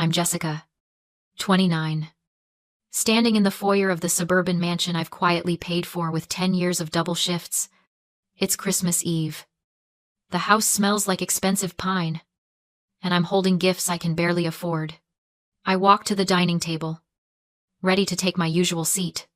I'm Jessica, 29. Standing in the foyer of the suburban mansion I've quietly paid for with 10 years of double shifts. It's Christmas Eve. The house smells like expensive pine, and I'm holding gifts I can barely afford. I walk to the dining table, ready to take my usual seat,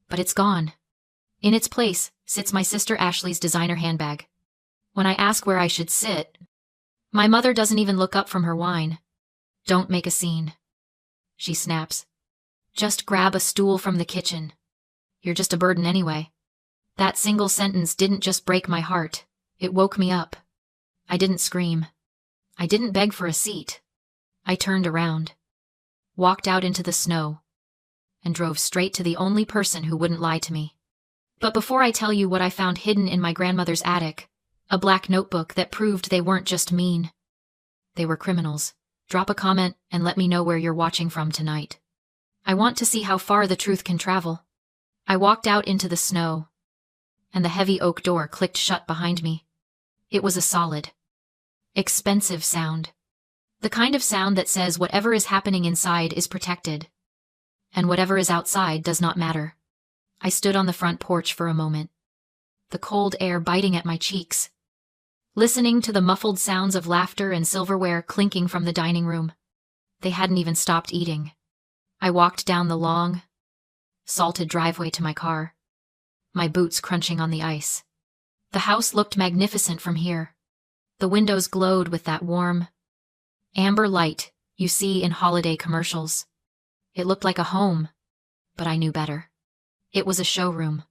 but it's gone. In its place sits my sister Ashley's designer handbag. When I ask where I should sit, my mother doesn't even look up from her wine. Don't make a scene, she snaps. Just grab a stool from the kitchen. You're just a burden anyway. That single sentence didn't just break my heart, it woke me up. I didn't scream. I didn't beg for a seat. I turned around, walked out into the snow, and drove straight to the only person who wouldn't lie to me. But before I tell you what I found hidden in my grandmother's attic, a black notebook that proved they weren't just mean. They were criminals. Drop a comment and let me know where you're watching from tonight. I want to see how far the truth can travel. I walked out into the snow, and the heavy oak door clicked shut behind me. It was a solid, expensive sound. The kind of sound that says whatever is happening inside is protected, and whatever is outside does not matter. I stood on the front porch for a moment, the cold air biting at my cheeks, listening to the muffled sounds of laughter and silverware clinking from the dining room. They hadn't even stopped eating. I walked down the long, salted driveway to my car, my boots crunching on the ice. The house looked magnificent from here. The windows glowed with that warm, amber light you see in holiday commercials. It looked like a home, but I knew better. It was a showroom,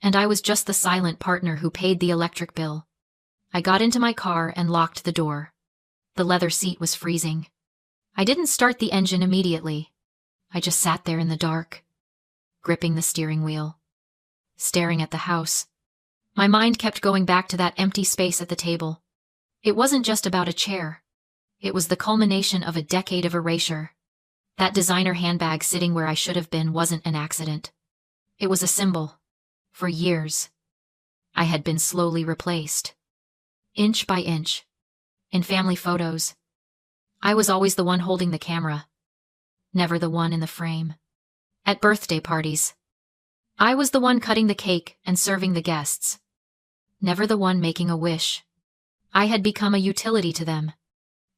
and I was just the silent partner who paid the electric bill. I got into my car and locked the door. The leather seat was freezing. I didn't start the engine immediately. I just sat there in the dark, gripping the steering wheel, staring at the house. My mind kept going back to that empty space at the table. It wasn't just about a chair. It was the culmination of a decade of erasure. That designer handbag sitting where I should have been wasn't an accident. It was a symbol. For years, I had been slowly replaced, inch by inch. In family photos, I was always the one holding the camera, never the one in the frame. At birthday parties, I was the one cutting the cake and serving the guests, never the one making a wish. I had become a utility to them.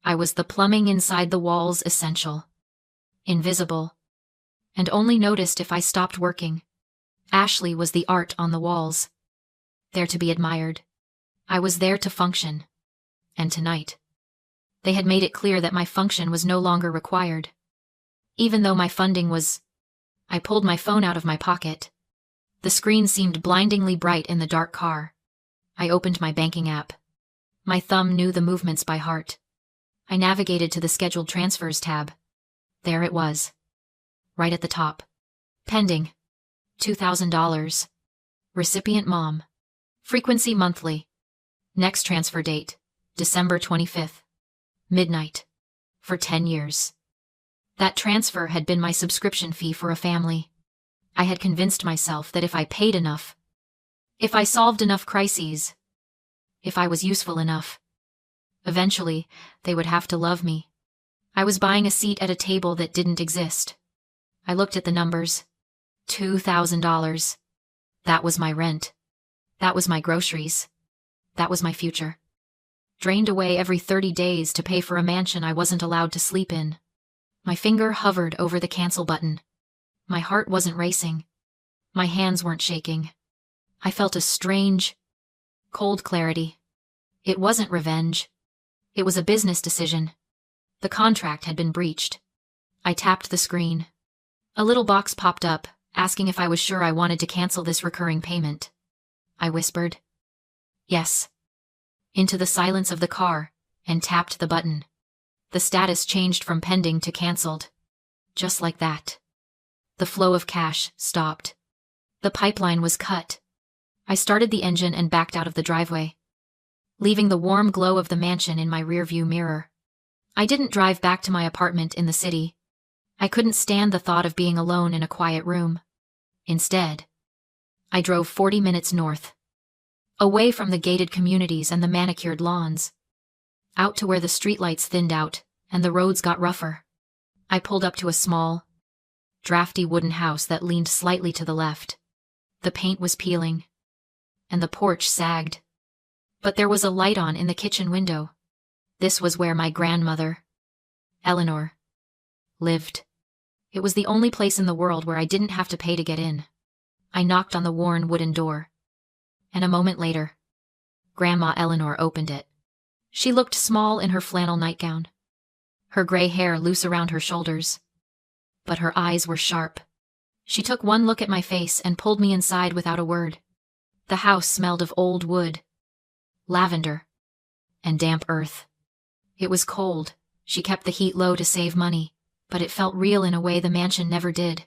I was the plumbing inside the walls, essential, invisible, and only noticed if I stopped working. Ashley was the art on the walls, there to be admired. I was there to function. And tonight, they had made it clear that my function was no longer required. Even though my funding was... I pulled my phone out of my pocket. The screen seemed blindingly bright in the dark car. I opened my banking app. My thumb knew the movements by heart. I navigated to the scheduled transfers tab. There it was, right at the top. Pending. $2,000. Recipient mom. Frequency monthly. Next transfer date, December 25th. Midnight. For 10 years. That transfer had been my subscription fee for a family. I had convinced myself that if I paid enough, if I solved enough crises, if I was useful enough, eventually they would have to love me. I was buying a seat at a table that didn't exist. I looked at the numbers. $2,000. That was my rent. That was my groceries. That was my future. Drained away every 30 days to pay for a mansion I wasn't allowed to sleep in. My finger hovered over the cancel button. My heart wasn't racing. My hands weren't shaking. I felt a strange, cold clarity. It wasn't revenge. It was a business decision. The contract had been breached. I tapped the screen. A little box popped up, asking if I was sure I wanted to cancel this recurring payment. I whispered, yes, into the silence of the car, and tapped the button. The status changed from pending to canceled. Just like that. The flow of cash stopped. The pipeline was cut. I started the engine and backed out of the driveway, leaving the warm glow of the mansion in my rearview mirror. I didn't drive back to my apartment in the city. I couldn't stand the thought of being alone in a quiet room. Instead, I drove 40 minutes north, away from the gated communities and the manicured lawns, out to where the streetlights thinned out and the roads got rougher. I pulled up to a small, drafty wooden house that leaned slightly to the left. The paint was peeling, and the porch sagged. But there was a light on in the kitchen window. This was where my grandmother, Eleanor, lived. It was the only place in the world where I didn't have to pay to get in. I knocked on the worn wooden door, and a moment later, Grandma Eleanor opened it. She looked small in her flannel nightgown, her gray hair loose around her shoulders, but her eyes were sharp. She took one look at my face and pulled me inside without a word. The house smelled of old wood, lavender, and damp earth. It was cold. She kept the heat low to save money, but it felt real in a way the mansion never did.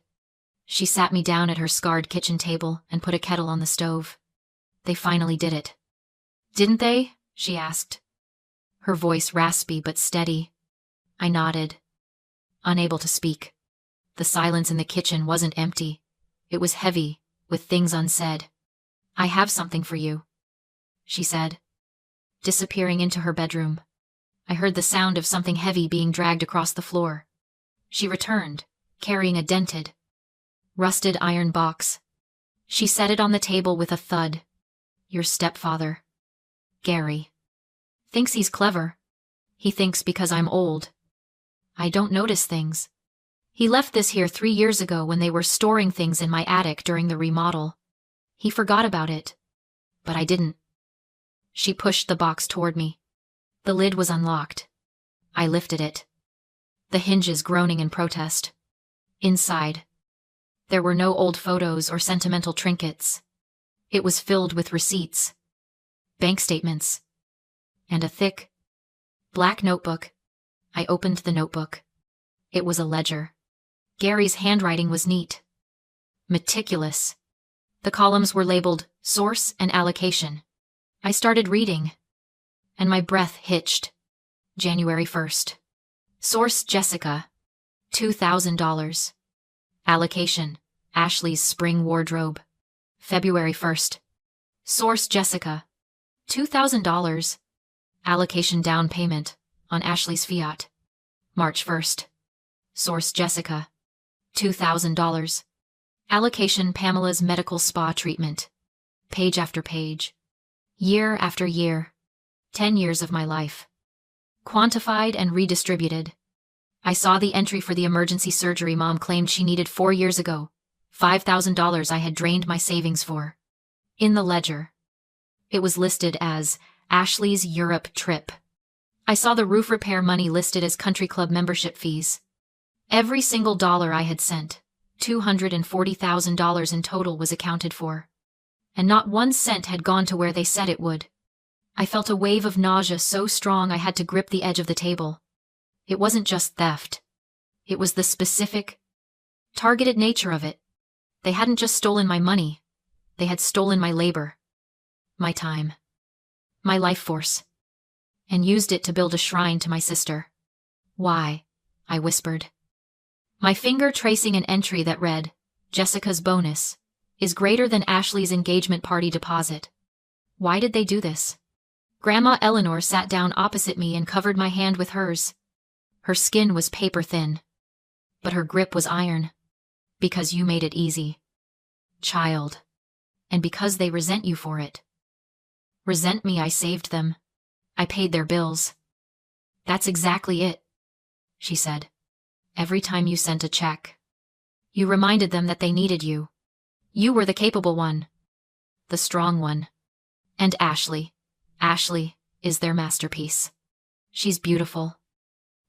She sat me down at her scarred kitchen table and put a kettle on the stove. They finally did it. Didn't they? She asked. Her voice raspy but steady. I nodded, unable to speak. The silence in the kitchen wasn't empty. It was heavy, with things unsaid. I have something for you, she said, disappearing into her bedroom. I heard the sound of something heavy being dragged across the floor. She returned, carrying a dented, rusted iron box. She set it on the table with a thud. Your stepfather, Gary, thinks he's clever. He thinks because I'm old, I don't notice things. He left this here 3 years ago when they were storing things in my attic during the remodel. He forgot about it, but I didn't. She pushed the box toward me. The lid was unlocked. I lifted it, the hinges groaning in protest. Inside, there were no old photos or sentimental trinkets. It was filled with receipts, bank statements, and a thick, black notebook. I opened the notebook. It was a ledger. Gary's handwriting was neat, meticulous. The columns were labeled source and allocation. I started reading, and my breath hitched. January 1st. Source Jessica, $2,000. Allocation, Ashley's spring wardrobe. February 1st. Source Jessica, $2,000. Allocation down payment on Ashley's Fiat. March 1st. Source Jessica, $2,000. Allocation Pamela's medical spa treatment. Page after page. Year after year. 10 years of my life. Quantified and redistributed. I saw the entry for the emergency surgery Mom claimed she needed 4 years ago. $5,000 I had drained my savings for. In the ledger, it was listed as Ashley's Europe trip. I saw the roof repair money listed as country club membership fees. Every single dollar I had sent, $240,000 in total, was accounted for. And not 1 cent had gone to where they said it would. I felt a wave of nausea so strong I had to grip the edge of the table. It wasn't just theft. It was the specific, targeted nature of it. They hadn't just stolen my money. They had stolen my labor, my time, my life force, and used it to build a shrine to my sister. Why? I whispered, my finger tracing an entry that read, Jessica's bonus is greater than Ashley's engagement party deposit. Why did they do this? Grandma Eleanor sat down opposite me and covered my hand with hers. Her skin was paper thin, but her grip was iron. Because you made it easy, child, and because they resent you for it. Resent me? I saved them. I paid their bills. That's exactly it, she said. Every time you sent a check, you reminded them that they needed you. You were the capable one, the strong one. And Ashley is their masterpiece. She's beautiful.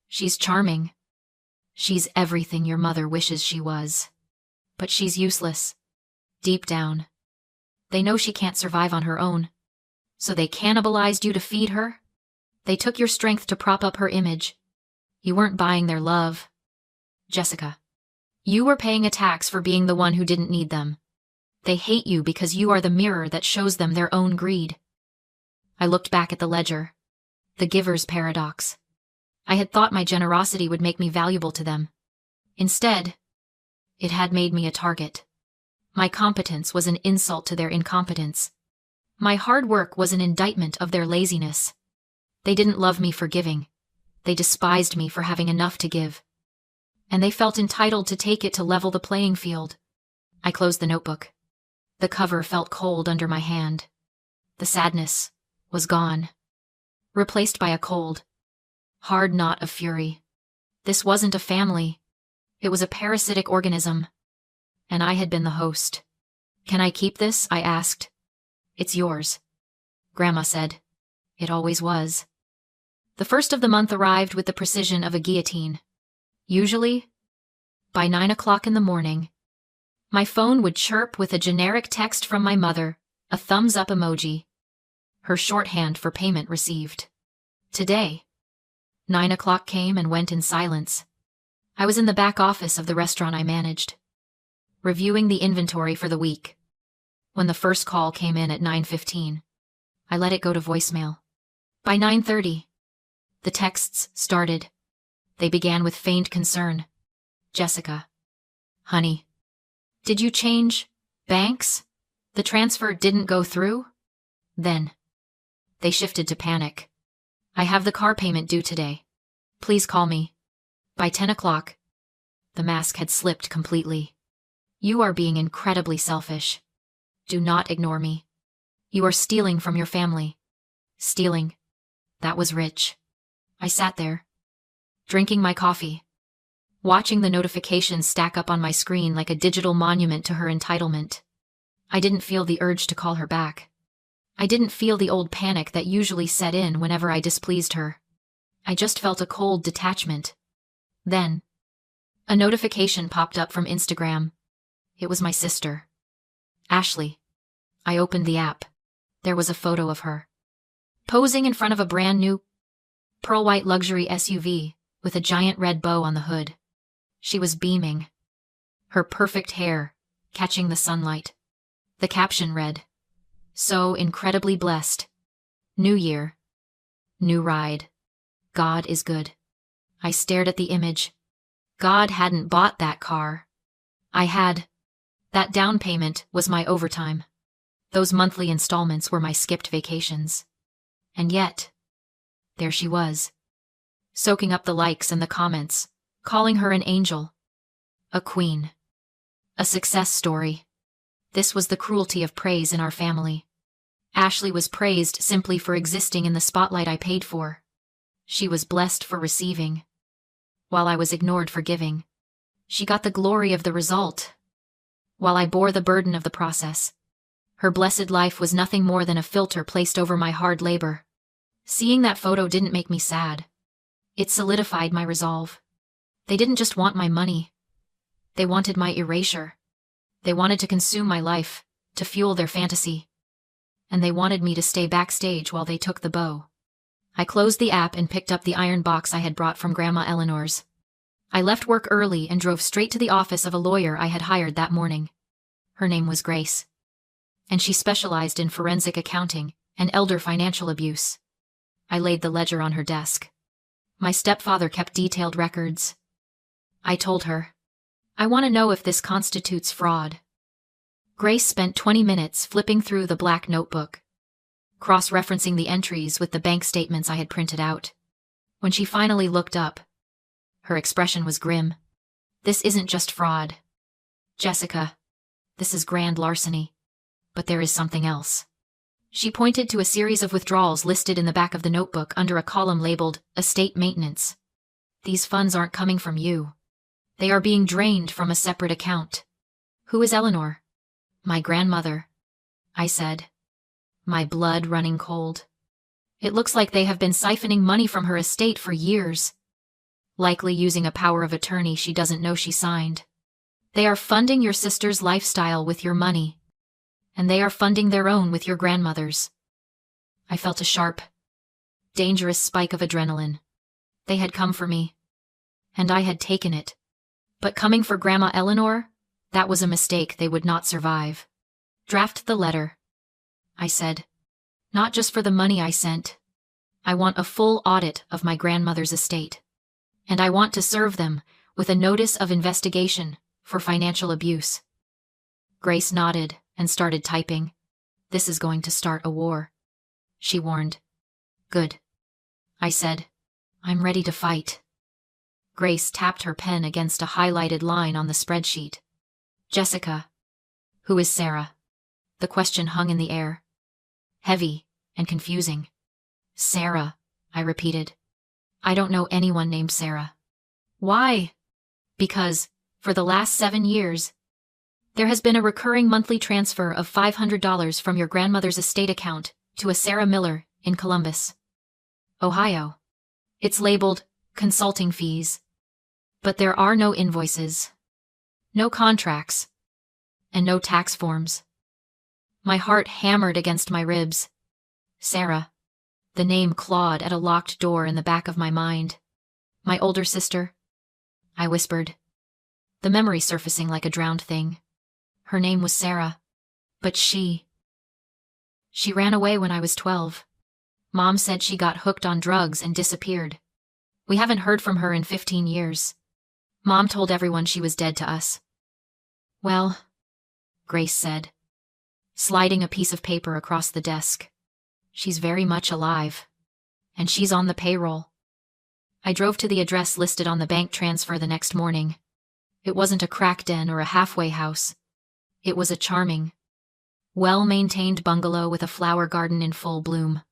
She's charming. She's everything your mother wishes she was. But she's useless. Deep down, they know she can't survive on her own. So they cannibalized you to feed her? They took your strength to prop up her image. You weren't buying their love, Jessica. You were paying a tax for being the one who didn't need them. They hate you because you are the mirror that shows them their own greed. I looked back at the ledger. The giver's paradox. I had thought my generosity would make me valuable to them. Instead, it had made me a target. My competence was an insult to their incompetence. My hard work was an indictment of their laziness. They didn't love me for giving. They despised me for having enough to give. and they felt entitled to take it to level the playing field. I closed the notebook. The cover felt cold under my hand. The sadness was gone, replaced by a cold, hard knot of fury. This wasn't a family. It was a parasitic organism, and I had been the host. "Can I keep this?" I asked. "It's yours," Grandma said. "It always was." The first of the month arrived with the precision of a guillotine. Usually, by 9 o'clock in the morning, my phone would chirp with a generic text from my mother, a thumbs-up emoji, her shorthand for payment received. Today, 9 o'clock came and went in silence. I was in the back office of the restaurant I managed, reviewing the inventory for the week. When the first call came in at 9:15, I let it go to voicemail. By 9:30, the texts started. They began with faint concern. "Jessica. Honey. Did you change banks? The transfer didn't go through?" Then, they shifted to panic. "I have the car payment due today. Please call me." By 10 o'clock, the mask had slipped completely. "You are being incredibly selfish. Do not ignore me. You are stealing from your family." Stealing. That was rich. I sat there, drinking my coffee, watching the notifications stack up on my screen like a digital monument to her entitlement. I didn't feel the urge to call her back. I didn't feel the old panic that usually set in whenever I displeased her. I just felt a cold detachment. Then, a notification popped up from Instagram. It was my sister, Ashley. I opened the app. There was a photo of her, posing in front of a brand new, pearl-white luxury SUV with a giant red bow on the hood. She was beaming, her perfect hair catching the sunlight. The caption read, "So incredibly blessed. New year. New ride. God is good." I stared at the image. God hadn't bought that car. I had. That down payment was my overtime. Those monthly installments were my skipped vacations. And yet, there she was, soaking up the likes and the comments, calling her an angel, a queen, a success story. This was the cruelty of praise in our family. Ashley was praised simply for existing in the spotlight I paid for. She was blessed for receiving, while I was ignored for giving. She got the glory of the result, while I bore the burden of the process. Her blessed life was nothing more than a filter placed over my hard labor. Seeing that photo didn't make me sad. It solidified my resolve. They didn't just want my money. They wanted my erasure. They wanted to consume my life, to fuel their fantasy. And they wanted me to stay backstage while they took the bow. I closed the app and picked up the iron box I had brought from Grandma Eleanor's. I left work early and drove straight to the office of a lawyer I had hired that morning. Her name was Grace, and she specialized in forensic accounting and elder financial abuse. I laid the ledger on her desk. My stepfather kept detailed records. I told her, "I want to know if this constitutes fraud." Grace spent 20 minutes flipping through the black notebook, cross-referencing the entries with the bank statements I had printed out. When she finally looked up, her expression was grim. "This isn't just fraud, Jessica. This is grand larceny. But there is something else." She pointed to a series of withdrawals listed in the back of the notebook under a column labeled Estate Maintenance. "These funds aren't coming from you. They are being drained from a separate account." "Who is Eleanor?" "My grandmother," I said, my blood running cold. "It looks like they have been siphoning money from her estate for years, likely using a power of attorney she doesn't know she signed. They are funding your sister's lifestyle with your money, and they are funding their own with your grandmother's." I felt a sharp, dangerous spike of adrenaline. They had come for me, and I had taken it. But coming for Grandma Eleanor, that was a mistake they would not survive. "Draft the letter," I said. "Not just for the money I sent. I want a full audit of my grandmother's estate. And I want to serve them with a notice of investigation for financial abuse." Grace nodded and started typing. "This is going to start a war," she warned. "Good," I said. "I'm ready to fight." Grace tapped her pen against a highlighted line on the spreadsheet. Jessica. Who is Sarah? The question hung in the air. Heavy and confusing. Sarah, I repeated. I don't know anyone named Sarah. Why? Because, for the last 7 years, there has been a recurring monthly transfer of $500 from your grandmother's estate account to a Sarah Miller in Columbus, Ohio. It's labeled consulting fees. But there are no invoices, no contracts, and no tax forms. My heart hammered against my ribs. Sarah. The name clawed at a locked door in the back of my mind. My older sister? I whispered, the memory surfacing like a drowned thing. Her name was Sarah, but she ran away when I was 12. Mom said she got hooked on drugs and disappeared. We haven't heard from her in 15 years. Mom told everyone she was dead to us. Well, Grace said, sliding a piece of paper across the desk. She's very much alive. And she's on the payroll. I drove to the address listed on the bank transfer the next morning. It wasn't a crack den or a halfway house. It was a charming, well-maintained bungalow with a flower garden in full bloom.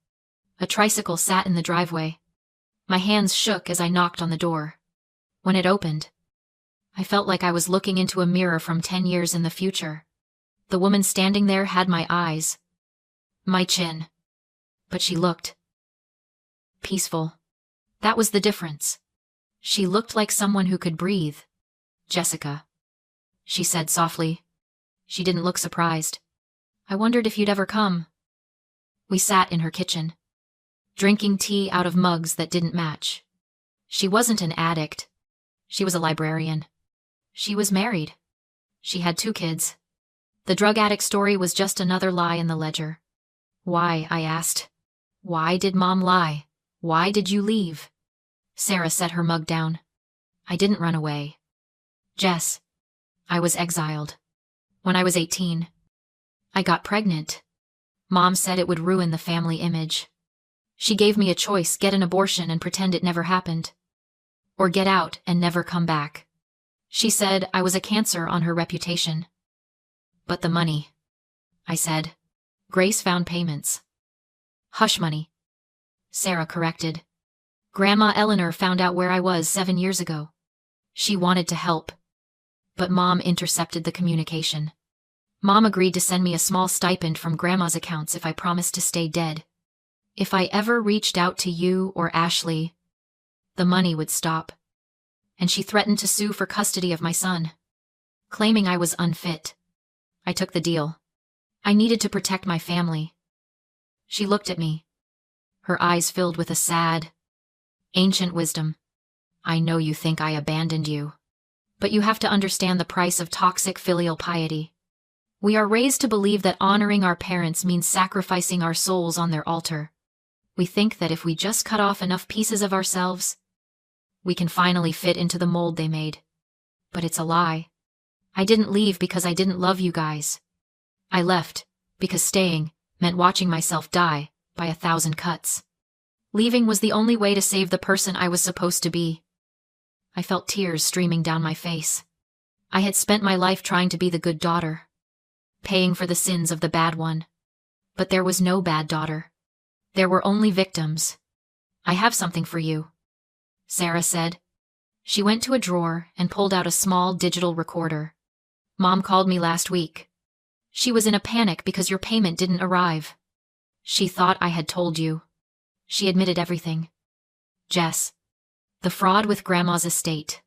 A tricycle sat in the driveway. My hands shook as I knocked on the door. When it opened, I felt like I was looking into a mirror from 10 years in the future. The woman standing there had my eyes, my chin, but she looked peaceful. That was the difference. She looked like someone who could breathe. Jessica, she said softly. She didn't look surprised. I wondered if you'd ever come. We sat in her kitchen, drinking tea out of mugs that didn't match. She wasn't an addict. She was a librarian. She was married. She had 2 kids. The drug addict story was just another lie in the ledger. Why, I asked. Why did Mom lie? Why did you leave? Sarah set her mug down. I didn't run away. Jess, I was exiled. When I was 18, I got pregnant. Mom said it would ruin the family image. She gave me a choice: get an abortion and pretend it never happened, or get out and never come back. She said I was a cancer on her reputation. But the money, I said. Grace found payments. Hush money, Sarah corrected. Grandma Eleanor found out where I was 7 years ago. She wanted to help, but Mom intercepted the communication. Mom agreed to send me a small stipend from Grandma's accounts if I promised to stay dead. If I ever reached out to you or Ashley, the money would stop. And she threatened to sue for custody of my son, claiming I was unfit. I took the deal. I needed to protect my family. She looked at me, her eyes filled with a sad, ancient wisdom. I know you think I abandoned you, but you have to understand the price of toxic filial piety. We are raised to believe that honoring our parents means sacrificing our souls on their altar. We think that if we just cut off enough pieces of ourselves, we can finally fit into the mold they made. But it's a lie. I didn't leave because I didn't love you guys. I left because staying meant watching myself die by 1,000 cuts. Leaving was the only way to save the person I was supposed to be. I felt tears streaming down my face. I had spent my life trying to be the good daughter, paying for the sins of the bad one. But there was no bad daughter. There were only victims. I have something for you, Sarah said. She went to a drawer and pulled out a small digital recorder. Mom called me last week. She was in a panic because your payment didn't arrive. She thought I had told you. She admitted everything. Jess, the fraud with Grandma's estate,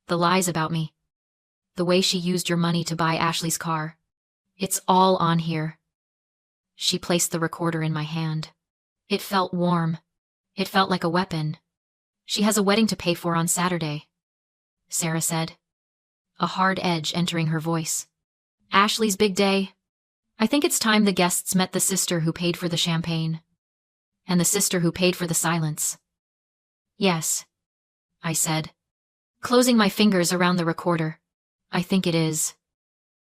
the lies about me, the way she used your money to buy Ashley's car. It's all on here. She placed the recorder in my hand. It felt warm. It felt like a weapon. She has a wedding to pay for on Saturday, Sarah said, a hard edge entering her voice. Ashley's big day. I think it's time the guests met the sister who paid for the champagne, and the sister who paid for the silence. Yes, I said, closing my fingers around the recorder. I think it is.